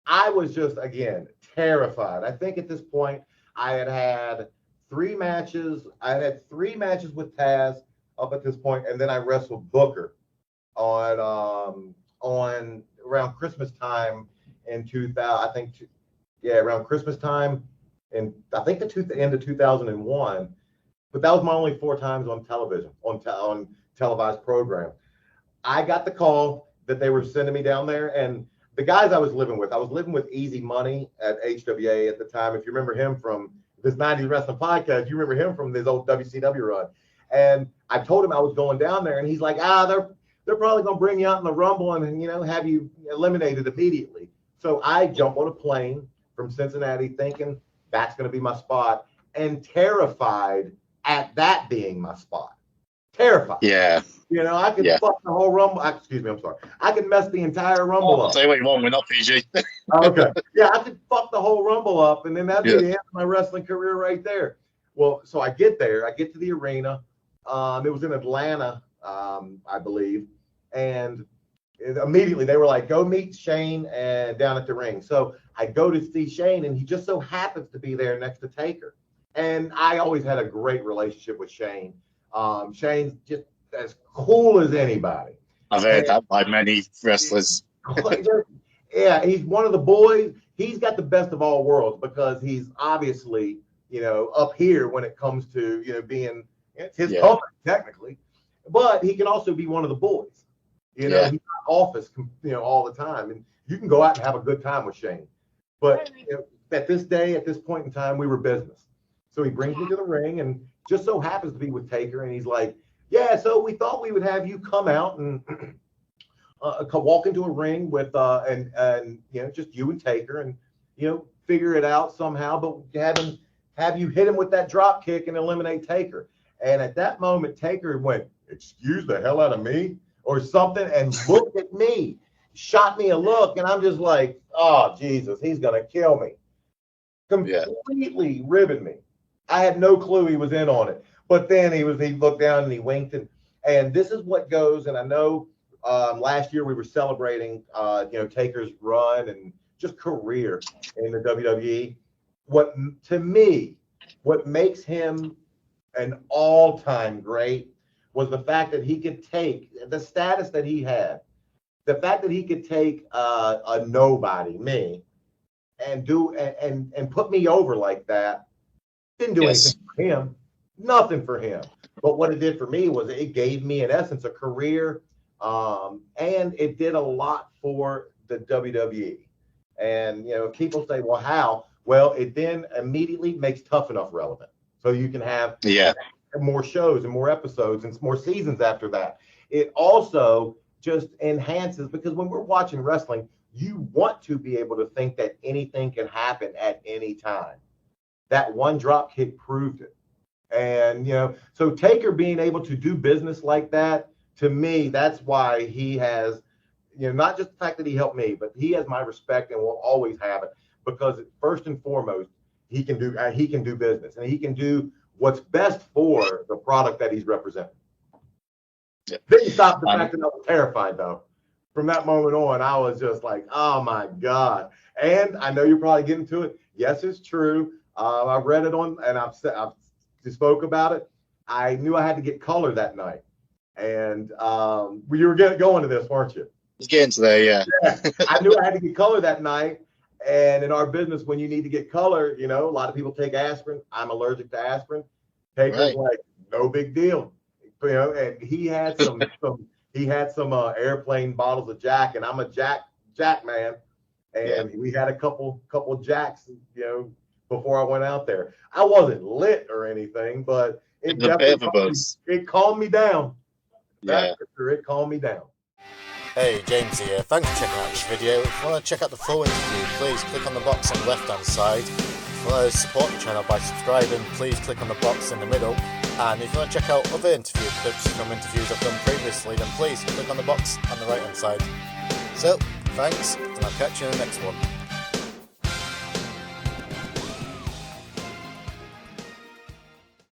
I was just, again, terrified. I think at this point I had 3 matches. I had 3 matches with Taz up at this point, and then I wrestled Booker on around Christmas time in 2000. I think, yeah, around Christmas time, and I think the end of 2001. But that was my only 4 times on television, on televised program. I got the call that they were sending me down there, and the guys I was living with Easy Money at HWA at the time. If you remember him from this 90s Wrestling podcast, you remember him from this old WCW run. And I told him I was going down there, and he's like, they're probably going to bring you out in the Rumble and, have you eliminated immediately. So I jump on a plane from Cincinnati thinking that's going to be my spot, and terrified at that being my spot. Terrified. Yeah. I could fuck the whole Rumble. Excuse me, I'm sorry. I could mess the entire Rumble up. I'll say what you want, we're not PG. Okay. Yeah, I could fuck the whole Rumble up, and then that'd be the end of my wrestling career right there. Well, so I get there. I get to the arena. It was in Atlanta, I believe. And immediately they were like, go meet Shane and down at the ring. So I go to see Shane, and he just so happens to be there next to Taker. And I always had a great relationship with Shane. Shane's just as cool as anybody. I've heard that by many wrestlers. Yeah, he's one of the boys. He's got the best of all worlds because he's obviously, up here when it comes to, being his company technically, but he can also be one of the boys. He's in office, all the time, and you can go out and have a good time with Shane. But at this point in time, we were business. So he brings me to the ring, and just so happens to be with Taker, and he's like, yeah, so we thought we would have you come out and walk into a ring with and just you and Taker, and figure it out somehow, but have you hit him with that drop kick and eliminate Taker. And at that moment, Taker went, excuse the hell out of me, or something, and looked at me, shot me a look, and I'm just like, oh Jesus, he's gonna kill me. Completely ribbing me. I had no clue he was in on it. But then he looked down and he winked, and this is what goes. And I know last year we were celebrating Taker's run and just career in the WWE. What makes him an all-time great was the fact that he could take the status that he had, the fact that he could take a nobody, me, and put me over like that. Didn't do anything for him. Nothing for him. But what it did for me was it gave me, in essence, a career, and it did a lot for the WWE. And, people say, well, how? Well, it then immediately makes Tough Enough relevant. So you can have more shows and more episodes and more seasons after that. It also just enhances, because when we're watching wrestling, you want to be able to think that anything can happen at any time. That one drop kick proved it. And, so Taker being able to do business like that, to me, that's why he has, not just the fact that he helped me, but he has my respect and will always have it, because first and foremost, he can do business, and he can do what's best for the product that he's representing. Yeah. Didn't stop the fact that I was terrified, though. From that moment on, I was just like, oh my God. And I know you're probably getting to it. Yes, it's true. I've read it on, and I've spoke about it. I knew I had to get color that night, and you were going to this, weren't you? It's getting to there, yeah. I knew I had to get color that night, and in our business, when you need to get color, a lot of people take aspirin. I'm allergic to aspirin. Taker's like, no big deal, and he had some airplane bottles of Jack, and I'm a Jack man, and we had a couple Jacks, before I went out there. I wasn't lit or anything, but it calmed me down. Yeah. It calmed me down. Hey, James here. Thanks for checking out this video. If you want to check out the full interview, please click on the box on the left hand side. If you want to support the channel by subscribing, please click on the box in the middle. And if you want to check out other interview clips from interviews I've done previously, then please click on the box on the right hand side. So, thanks, and I'll catch you in the next one.